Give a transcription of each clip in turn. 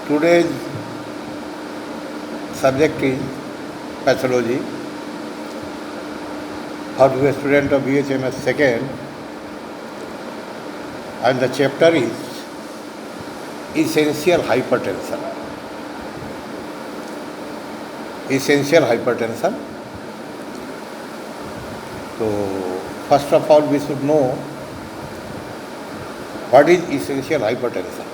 Today's subject is pathology. How to be a student of BHMS second, and the chapter is essential hypertension. Essential hypertension. So, first of all, we should know what is essential hypertension.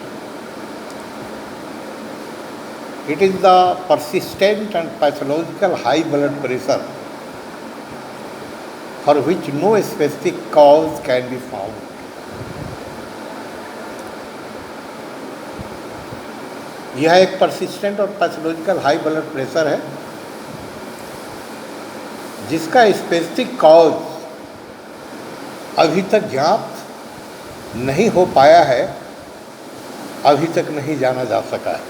It is the persistent and pathological high blood pressure for which no specific cause can be found. यह एक persistent और pathological high blood pressure है जिसका specific cause अभी तक ज्ञात नहीं हो पाया है, अभी तक नहीं जाना जा सका है.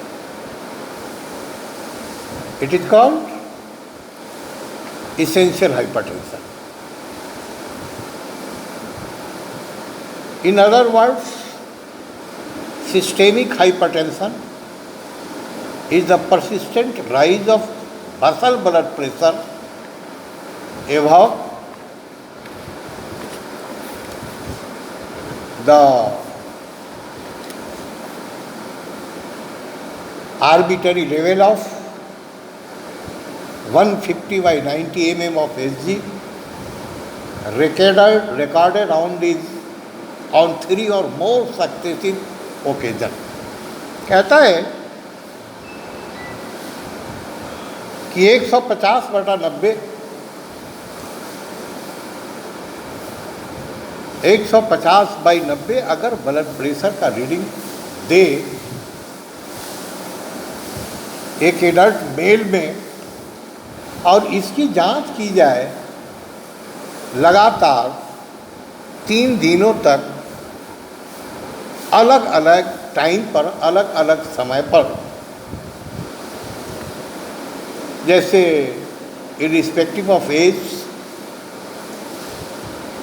It is called essential hypertension. In other words, systemic hypertension is the persistent rise of basal blood pressure above the arbitrary level of 150 by 90 mm of Hg recorded on 3 or more successive occasions. कहता है कि 150/90 150/90 अगर blood pressure का reading दे एक adult mail में और इसकी जांच की जाए लगातार 3 दिनों तक अलग अलग टाइम पर, अलग अलग समय पर, जैसे इरिस्पेक्टिव ऑफ एज,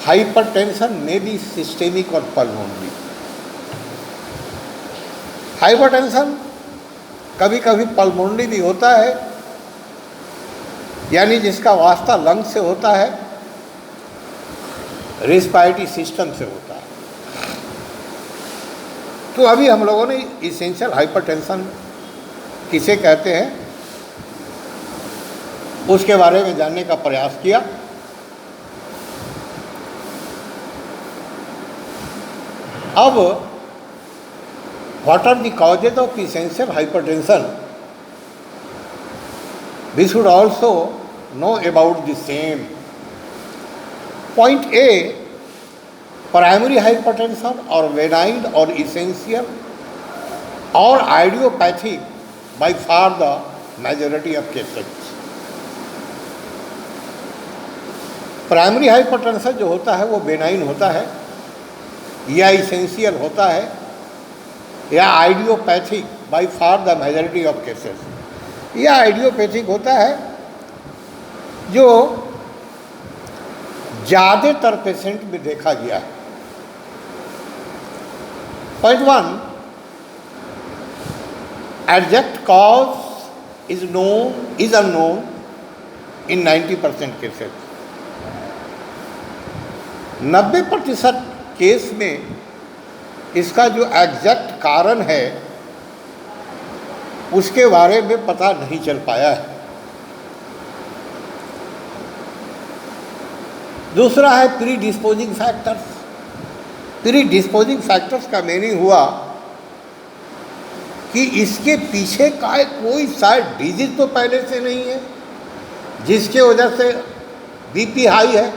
हाइपरटेंशन में भी सिस्टेमिक और पल्मोनरी. हाइपरटेंशन कभी कभी पल्मोनरी भी होता है, यानी जिसका वास्ता लंग से होता है, रेस्पिरेटरी सिस्टम से होता है. तो अभी हम लोगों ने इसेंशियल हाइपरटेंशन किसे कहते हैं उसके बारे में जानने का प्रयास किया. अब what are the causes of essential hypertension, we should also know about the same. Point A, primary hypertension or benign or essential or idiopathic by far the majority of cases. Primary hypertension जो होता है वो benign होता है या essential होता है या idiopathic by far the majority of cases. यह आइडियोपैथिक होता है जो ज़्यादातर पेशेंट में देखा गया है. Point 1, exact cause is unknown in 90% cases. 90% case में इसका जो एग्जैक्ट कारण है उसके बारे में पता नहीं चल पाया है. दूसरा है pre disposing factors. Pre disposing factors का मीनिंग हुआ कि इसके पीछे का कोई शायद डिजीज तो पहले से नहीं है जिसके वजह से बीपी हाई है.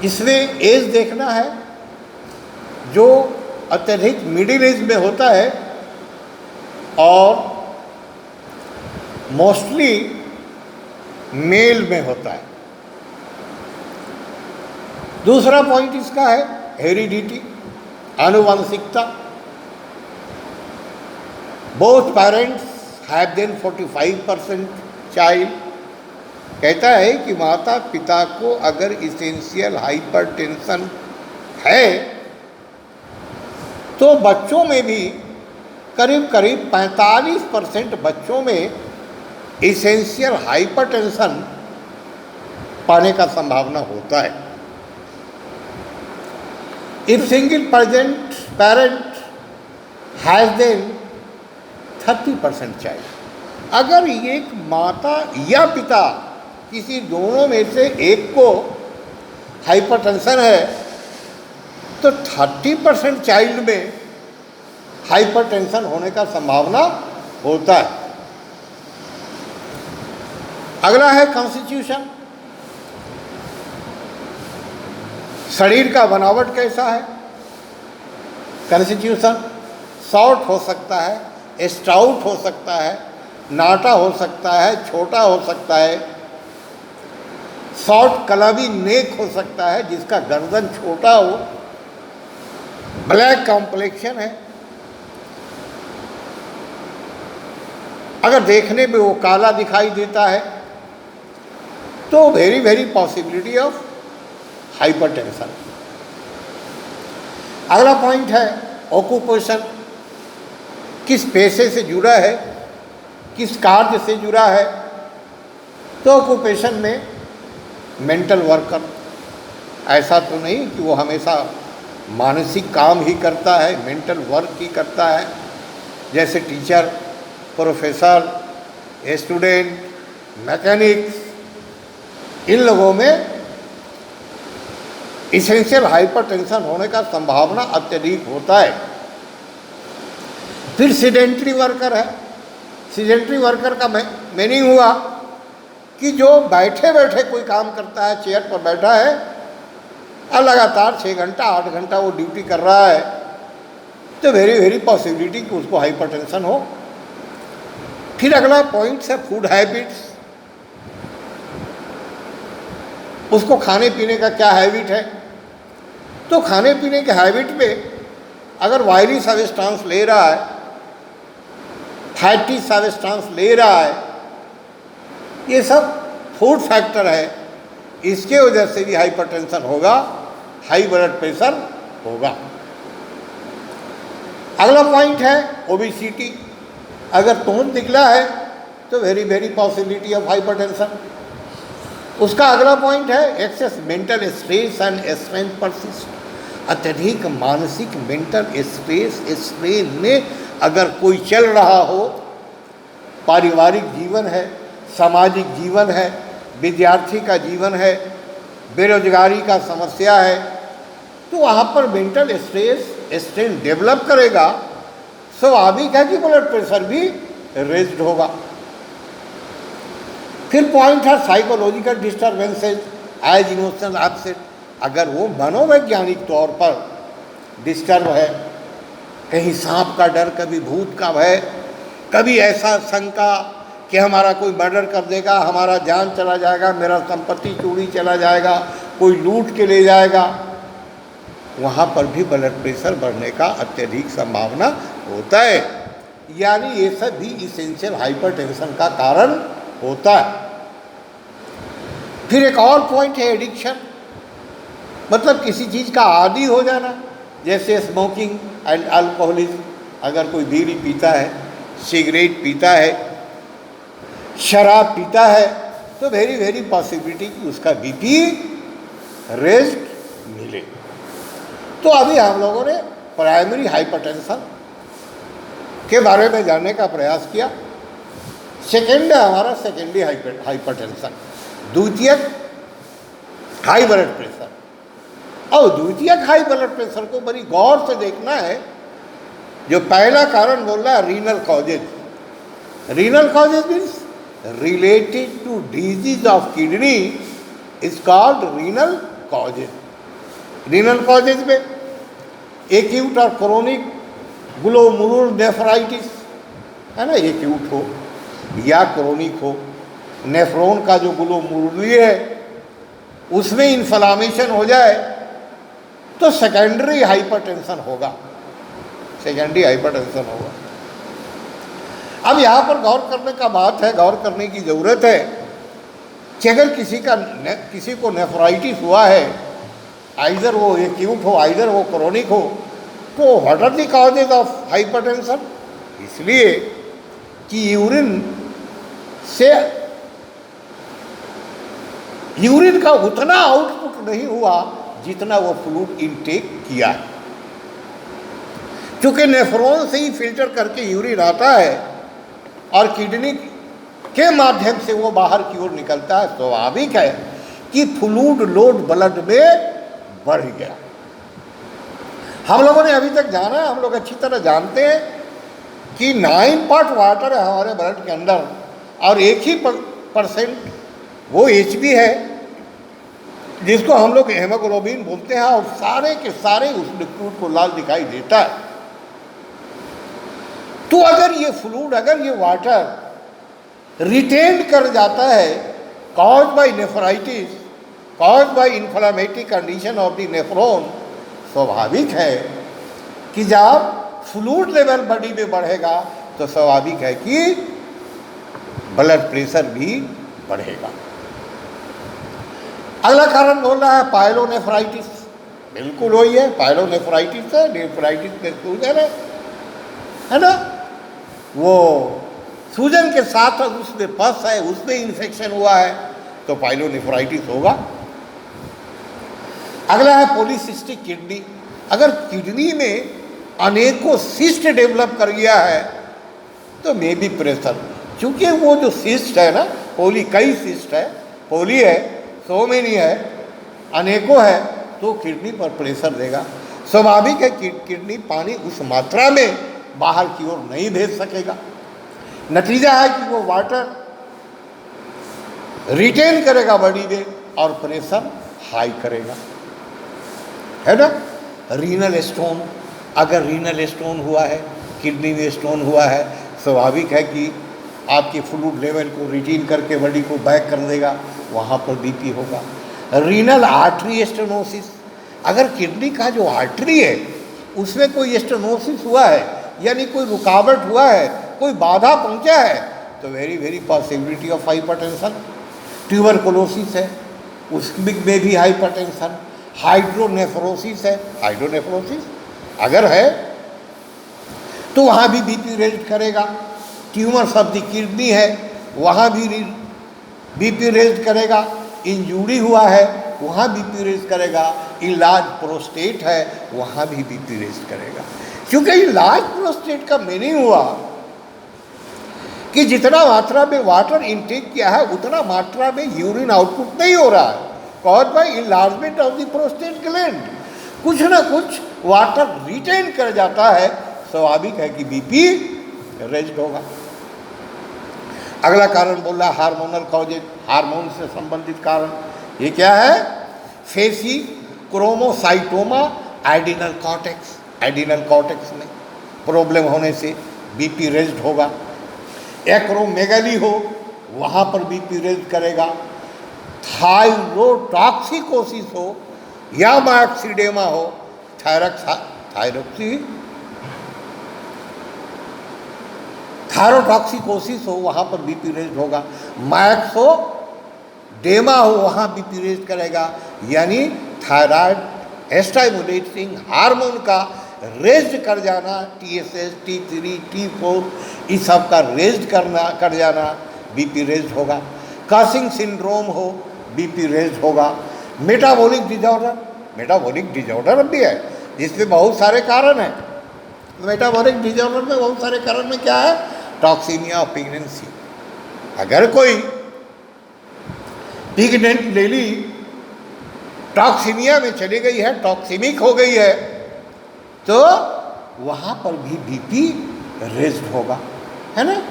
इसमें एज देखना है, जो अत्यधिक मिडिल एज में होता है और मोस्टली मेल में होता है. दूसरा पॉइंट इसका है हेरिडिटी, आनुवंशिकता. Both parents have then 45% child. कहता है कि माता पिता को अगर इसेंशियल हाइपरटेंशन है तो बच्चों में भी करीब करीब 45% बच्चों में इसेंशियल हाइपरटेंशन पाने का संभावना होता है। If single parent has then 30% child. अगर एक माता या पिता किसी दोनों में से एक को हाइपरटेंशन है तो 30% चाइल्ड में हाइपरटेंशन होने का संभावना होता है। अगला है कॉन्स्टिट्यूशन। शरीर का बनावट कैसा है? कॉन्स्टिट्यूशन शॉर्ट हो सकता है, स्टाउट हो सकता है, नाटा हो सकता है, छोटा हो सकता है। शॉर्ट कलावी नेक हो सकता है जिसका गर्दन छोटा हो। ब्लैक कॉम्प्लेक्शन है, अगर देखने में वो काला दिखाई देता है तो very very possibility of hypertension. अगला पॉइंट है ऑक्यूपेशन। किस पेशे से जुड़ा है, किस कार्य से जुड़ा है? तो ऑक्यूपेशन में मेंटल वर्कर, ऐसा तो नहीं कि वो हमेशा मानसिक काम ही करता है, मेंटल वर्क ही करता है। जैसे टीचर, प्रोफेसर, स्टूडेंट, मैकेनिक्स, इन लोगों में इसेंशियल हाइपरटेंशन होने का संभावना अत्यधिक होता है। फिर सीडेंटरी वर्कर है। सीडेंटरी वर्कर का मीनिंग हुआ कि जो बैठे बैठे कोई काम करता है, चेयर पर बैठा है और लगातार 6 घंटा 8 घंटा वो ड्यूटी कर रहा है, तो वेरी वेरी पॉसिबिलिटी कि उसको हाइपरटेंशन हो। फिर अगला पॉइंट है फूड हैबिट्स। उसको खाने पीने का क्या हैबिट है? तो खाने पीने के हैबिट में अगर वायरी सब्सटेंस ले रहा है, फैटी सब्सटेंस ले रहा है, ये सब फूड फैक्टर है, इसके वजह से भी हाइपरटेंशन होगा, हाई ब्लड प्रेशर होगा। अगला पॉइंट है ओबेसिटी। अगर तोंद निकला है तो very very possibility of hypertension. उसका अगला पॉइंट है excess mental stress and strain persist. अत्यधिक मानसिक मेंटल स्ट्रेस स्ट्रेन में अगर कोई चल रहा हो, पारिवारिक जीवन है, सामाजिक जीवन है, विद्यार्थी का जीवन है, बेरोजगारी का समस्या है, तो वहाँ पर मेंटल स्ट्रेस स्ट्रेन डेवलप करेगा। स्वाभाविक है कि ब्लड प्रेशर भी रेज्ड होगा। फिर पॉइंट है psychological disturbances as emotional upset. अगर वो मनोवैज्ञानिक तौर पर डिस्टर्ब है, कहीं सांप का डर, कभी भूत का भय, कभी ऐसा शंका कि हमारा कोई मर्डर कर देगा, हमारा जान चला जाएगा, मेरा संपत्ति चोरी चला जाएगा, कोई लूट के ले जाएगा, वहाँ पर भी ब्लड प्रेशर बढ़ने का अत्यधिक संभावना होता है। यानी ये सब भी इसेंशियल हाइपरटेंशन का कारण होता है। फिर एक और पॉइंट है एडिक्शन, मतलब किसी चीज़ का आदी हो जाना, जैसे स्मोकिंग एंड अल्कोहलिज्म। अगर कोई बीड़ी पीता है, सिगरेट पीता है, शराब पीता है, तो वेरी वेरी पॉसिबिलिटी कि उसका बीपी रेस्ट मिले। तो अभी हम लोगों ने प्राइमरी हाइपरटेंशन के बारे में जानने का प्रयास किया। सेकेंड है हमारा सेकेंडरी हाइपरटेंशन, द्वितीयक हाई ब्लड प्रेशर। और द्वितीयक हाई ब्लड प्रेशर को बड़ी गौर से देखना है। जो पहला कारण बोल रहा है renal causes. Renal causes means related to disease of kidney is called renal causes. Renal causes में एक्यूट और क्रोनिक ग्लोमेरुलर नेफ्राइटिस है ना, एक्यूट हो या क्रोनिक हो, नेफ्रॉन का जो ग्लोमेरुली है उसमें इन्फ्लामेशन हो जाए तो सेकेंडरी हाइपरटेंशन होगा, सेकेंडरी हाइपरटेंशन होगा। अब यहाँ पर गौर करने का बात है, गौर करने की ज़रूरत है कि अगर किसी को नेफ्राइटिस हुआ है, आइदर वो एक्यूट हो आइदर वो क्रोनिक हो, तो what are the causes of hypertension? इसलिए कि यूरिन का उतना आउटपुट नहीं हुआ जितना वो फ्लूइड इनटेक किया है। क्योंकि नेफ्रॉन से ही फिल्टर करके यूरिन आता है और किडनी के माध्यम से वो बाहर की ओर निकलता है। स्वाभाविक है कि फ्लूइड लोड ब्लड में बढ़ गया। हम लोगों ने अभी तक जाना है, हम लोग अच्छी तरह जानते हैं कि 9 पार्ट वाटर है हमारे ब्लड के अंदर और 1% वो HB है जिसको हम लोग हेमोग्लोबिन बोलते हैं, और सारे के सारे उस लिक्विड को लाल दिखाई देता है। तो अगर ये फ्लूइड, अगर ये वाटर रिटेन कर जाता है cause by nephritis, cause by inflammatory condition of the nephron, स्वाभाविक है कि जब फ्लूइड लेवल बॉडी में बढ़ेगा तो स्वाभाविक है कि ब्लड प्रेशर भी बढ़ेगा। अगला कारण बोल रहा है पायलोनेफ्राइटिस। बिल्कुल वही है, पायलोनेफ्राइटिस है, नेफ्राइटिस में सूजन है ना, वो सूजन के साथ उसमें पस है, उसमें इन्फेक्शन हुआ है तो पायलोनेफ्राइटिस होगा। अगला है पॉलीसिस्टिक किडनी। अगर किडनी में अनेकों सिस्ट डेवलप कर गया है तो मे बी प्रेशर, क्योंकि वो जो सिस्ट है ना, कई सिस्ट है, पोली है, सो मेनी है, अनेकों है, तो किडनी पर प्रेशर देगा। स्वाभाविक है कि किडनी पानी उस मात्रा में बाहर की ओर नहीं भेज सकेगा। नतीजा है कि वो वाटर रिटेन करेगा बॉडी में और प्रेशर हाई करेगा, है ना। रीनल स्टोन, अगर रीनल स्टोन हुआ है, किडनी में स्टोन हुआ है, स्वाभाविक है कि आपके फ्लूइड लेवल को रिटेन करके बॉडी को बैक कर देगा, वहाँ पर बीपी होगा। रीनल आर्टरी स्टेनोसिस, अगर किडनी का जो आर्टरी है उसमें कोई स्टेनोसिस हुआ है, यानी कोई रुकावट हुआ है, कोई बाधा पहुँचा है, तो very possibility of hypertension. Tuberculosis है, उसमें भी हाइपरटेंशन। हाइड्रोनेफ्रोसिस है, हाइड्रोनेफ्रोसिस अगर है तो वहाँ भी बीपी रेज करेगा। ट्यूमर ऑफ द किडनी है, वहाँ भी बीपी रेज करेगा। इंजूरी हुआ है, वहाँ बीपी रेज करेगा। इलाज प्रोस्टेट है, वहाँ भी बीपी रेज करेगा। क्योंकि इलाज प्रोस्टेट का मीनिंग हुआ कि जितना मात्रा में वाटर इनटेक किया है उतना मात्रा में यूरिन आउटपुट नहीं हो रहा है, cause by enlargement of the prostate gland. कुछ ना कुछ वाटर रिटेन कर जाता है, स्वाभाविक है कि बीपी रेज्ड होगा। अगला कारण बोल रहा है हार्मोनल कॉजेज, हार्मोन से संबंधित कारण। ये क्या है? Pheochromocytoma adrenal cortex, adrenal cortex में प्रॉब्लम होने से बीपी रेज्ड होगा। एक्रोमेगाली हो, वहाँ पर बीपी रेज करेगा। थायरोटॉक्सिकोसिस हो या मायोक्सीडेमा हो, थायरोटॉक्सिकोसिस हो, वहाँ पर बीपी रेज होगा। मायोक्सोडेमा हो, वहाँ बीपी रेज करेगा। यानी थायराइड स्टिमुलेटिंग हार्मोन का रेज कर जाना, TSH, T3, T4 इस सब का रेज कर जाना, बीपी रेज होगा। कासिंग सिंड्रोम हो, बीपी रेज होगा। मेटाबॉलिक डिजॉर्डर, मेटाबॉलिक डिजॉर्डर भी है जिसमें बहुत सारे कारण हैं। मेटाबॉलिक डिजॉर्डर में बहुत सारे कारण में क्या है? टॉक्सीमिया और प्रेगनेंसी। अगर कोई प्रेग्नेंट लेडी टॉक्सीमिया में चली गई है, टॉक्सीमिक हो गई है, तो वहाँ पर भी बीपी रेज्ड होगा, है ना।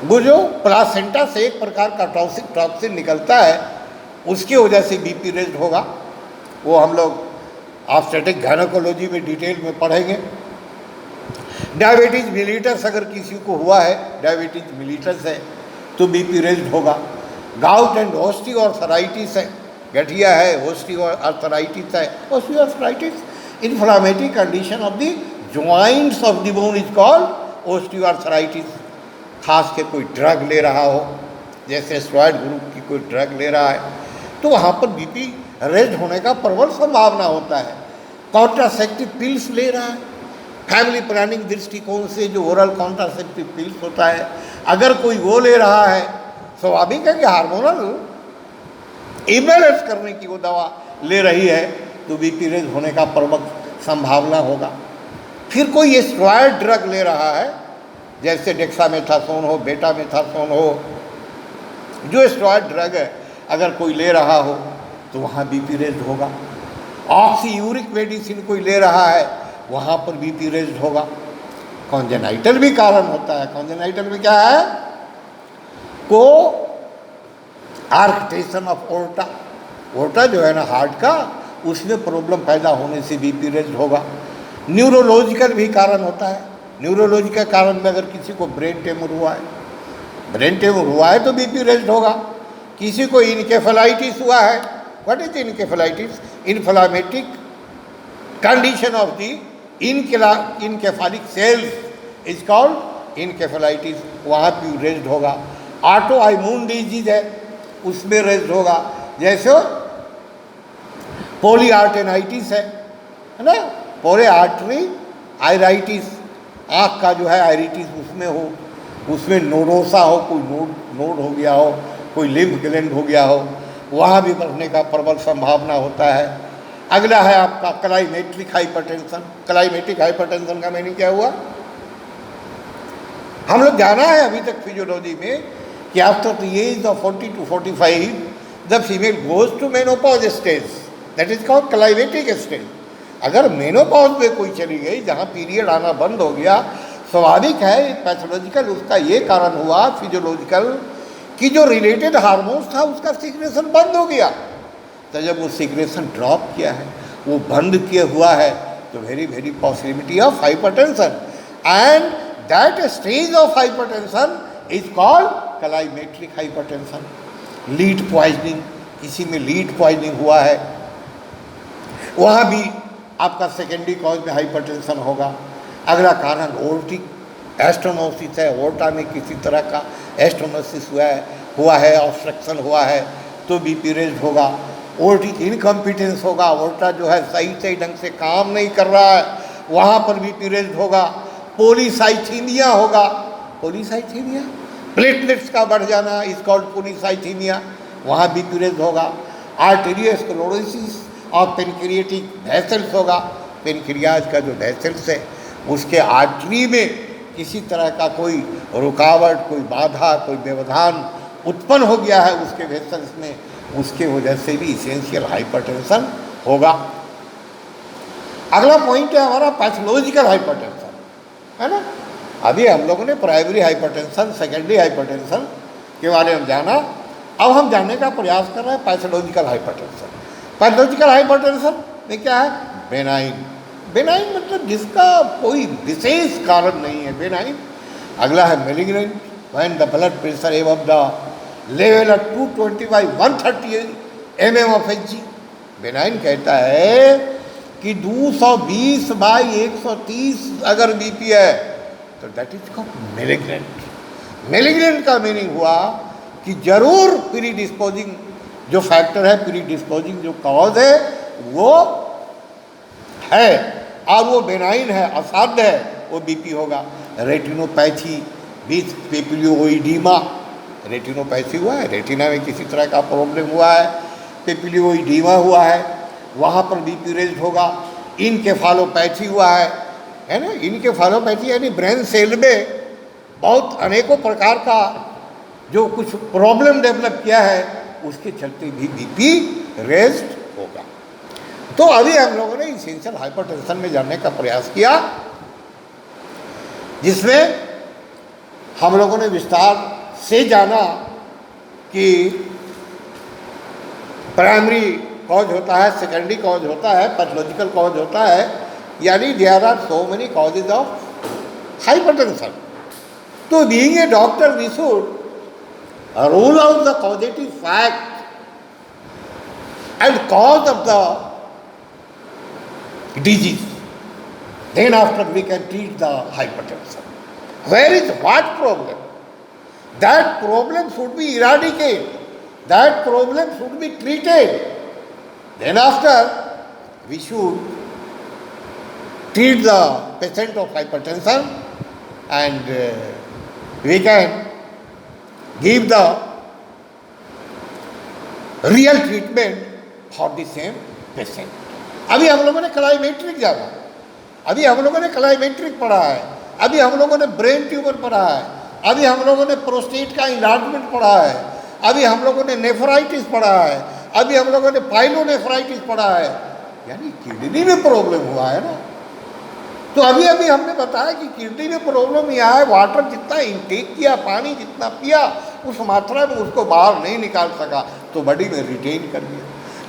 वो जो प्लासेंटा से एक प्रकार का टॉक्सिन निकलता है, उसकी वजह से बीपी रेज्ड होगा। वो हम लोग ऑब्स्टेट्रिक गायनेकोलॉजी में डिटेल में पढ़ेंगे। डायबिटीज मिलिटस अगर किसी को हुआ है, डायबिटीज मिलिटस है, तो बीपी रेज्ड होगा। गाउट एंड ऑस्टियोआर्थराइटिस है, गठिया है, ऑस्टियोआर्थराइटिस है। Osteoarthritis inflammatory condition of the joints of the bone is called osteoarthritis. खास के कोई ड्रग ले रहा हो, जैसे स्टेरॉयड ग्रुप की कोई ड्रग ले रहा है, तो वहाँ पर बीपी रेज होने का प्रबल संभावना होता है। कॉन्ट्रासेप्टिव पिल्स ले रहा है, फैमिली प्लानिंग दृष्टिकोण से जो ओरल कॉन्ट्रासेप्टिव पिल्स होता है, अगर कोई वो ले रहा है, स्वाभाविक है कि हार्मोनल इम्बैलेंस करने की वो दवा ले रही है, तो बीपी रेज होने का प्रबल संभावना होगा। फिर कोई स्टेरॉयड ड्रग ले रहा है, जैसे डेक्सामेथासोन हो, बेटामेथासोन हो, जो स्टेरॉयड ड्रग है अगर कोई ले रहा हो तो वहाँ बीपी रेज होगा। ऑक्सीयूरिक मेडिसिन कोई ले रहा है, वहाँ पर बीपी रेज होगा। कॉन्जेनाइटल भी कारण होता है। कॉन्जेनाइटल में क्या है? को आर्कटेशन ऑफ ओर्टा, ओर्टा जो है ना हार्ट का, उसमें प्रॉब्लम पैदा होने से बीपी रेज होगा। न्यूरोलॉजिकल भी कारण होता है। न्यूरोलॉजिकल कारण में अगर किसी को ब्रेन ट्यूमर हुआ है, ब्रेन ट्यूमर हुआ है तो बीपी रेज होगा। किसी को इनकेफेलाइटिस हुआ है, what is encephalitis? Inflammatory condition of the encephalic cells is called encephalitis, वहाँ भी रेज होगा। ऑटो इम्यून डिजीज है, उसमें रेज होगा। जैसे पॉलीआर्टेनाइटिस है ना, पोरे आर्टरी आयराइटिस, आँख का जो है आयरिटिस उसमें हो, उसमें नोडोसा हो, कोई नोड हो गया हो, कोई लिम्फ ग्लैंड हो गया हो, वहाँ भी बढ़ने का प्रबल संभावना होता है। अगला है आपका क्लाइमेटिक हाइपरटेंशन। क्लाइमेटिक हाइपरटेंशन का मीनिंग क्या हुआ? हम लोग जाना है अभी तक फिजियोलॉजी में कि after the age of 40 to 45 the female goes to menopause stage, that is called climatic stage. अगर मेनोपॉज में कोई चली गई, जहाँ पीरियड आना बंद हो गया, स्वाभाविक है पैथोलॉजिकल उसका ये कारण हुआ फिजियोलॉजिकल कि जो रिलेटेड हार्मोन्स था उसका सिक्रेशन बंद हो गया। तो जब वो सिक्रेशन ड्रॉप किया है, वो बंद किया हुआ है, तो very possibility of hypertension, and that stage of hypertension is called climatic hypertension. Lead poisoning, किसी में लीड पॉइजनिंग हुआ है, वहाँ भी आपका सेकेंडरी कॉज में हाइपरटेंशन होगा। अगला कारण ओर्टिक एस्टोनोसिस है, ओर्टा में किसी तरह का एस्टोनोसिस हुआ है, ऑब्स्ट्रक्शन हुआ है, तो बीपी रेज होगा। ओर्टिक इनकम्पिटेंस होगा, ओर्टा जो है सही ढंग से काम नहीं कर रहा है, वहाँ पर बीपी रेज होगा। पॉलीसाइथीमिया होगा, पॉलीसाइथीमिया प्लेटलेट्स का बढ़ जाना इज कॉल्ड पॉलीसाइथीमिया, वहाँ बीपी रेज होगा। आर्टेरियोस्क्लेरोसिस और पेनक्रिएटिक वेसल्स होगा, पेनक्रियाज का जो वेसल्स है उसके आर्टरी में किसी तरह का कोई रुकावट, कोई बाधा, कोई व्यवधान उत्पन्न हो गया है उसके वेसल्स में, उसके वजह से भी इसेंशियल हाइपरटेंशन होगा। अगला पॉइंट है हमारा पैथोलॉजिकल हाइपरटेंशन, है ना। अभी हम लोगों ने प्राइमरी हाइपरटेंशन, सेकेंडरी हाइपरटेंशन के बारे में जाना, अब हम जानने का प्रयास कर रहे हैं पैथोलॉजिकल हाइपरटेंशन। पैथोलॉजिकल हाइपरटेंशन में क्या है? बेनाइन। बेनाइन मतलब जिसका कोई विशेष कारण नहीं है, बेनाइन। अगला है malignant, when the blood pressure above the level of 220/130 mm of Hg। Benign कहता है कि 220/130 अगर बीपी है तो that is called malignant. Malignant का मीनिंग हुआ कि जरूर प्री डिस्पोजिंग जो फैक्टर है, प्री डिस्पोजिंग जो कॉज है वो है और वो बेनाइन है, असाध्य है, वो बीपी होगा। रेटिनोपैथी विथ पेपिलियोइडीमा, रेटिनोपैथी हुआ है, रेटिना में किसी तरह का प्रॉब्लम हुआ है, पेपिलियोइडीमा हुआ है, वहाँ पर बीपी रेज होगा। इनकेफालोपैथी हुआ है ना। इनकेफालोपैथी यानी ब्रेन सेल में बहुत अनेकों प्रकार का जो कुछ प्रॉब्लम डेवलप किया है उसके चलते भी बीपी रेज होगा। तो अभी हम लोगों ने इसेंशियल हाइपरटेंशन में जानने का प्रयास किया, जिसमें हम लोगों ने विस्तार से जाना कि प्राइमरी कॉज होता है, सेकेंडरी कॉज होता है, पैथोलॉजिकल कॉज होता है, यानी there are so many causes of hypertension. तो being a doctor we should rule out the causative fact and cause of the disease. Then after we can treat the hypertension. Where is what problem? That problem should be eradicated. That problem should be treated. Then after, we should treat the patient of hypertension and we can give the real treatment for the same patient. अभी हम लोगों ने climacteric जाना, अभी हम लोगों ने climacteric पढ़ा है, अभी हम लोगों ने ब्रेन ट्यूमर पढ़ा है, अभी हम लोगों ने प्रोस्टेट का इन्लार्जमेंट पढ़ा है, अभी हम लोगों ने नेफ्राइटिस पढ़ा है, अभी हम लोगों ने पाइलोनेफ्राइटिस पढ़ा है, यानी किडनी में प्रॉब्लम हुआ है ना। तो अभी अभी हमने बताया कि किडनी में प्रॉब्लम यह है, वाटर जितना इंटेक किया, पानी जितना पिया, उस मात्रा में उसको बाहर नहीं निकाल सका, तो बॉडी में रिटेन कर लिया।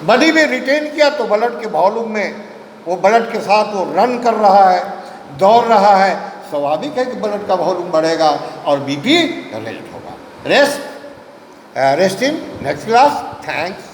बॉडी में रिटेन किया तो ब्लड के वॉल्यूम में, वो ब्लड के साथ वो रन कर रहा है, दौड़ रहा है, स्वाभाविक है कि ब्लड का वॉल्यूम बढ़ेगा और बीपी रेस्ट होगा। Rest in next class. Thanks.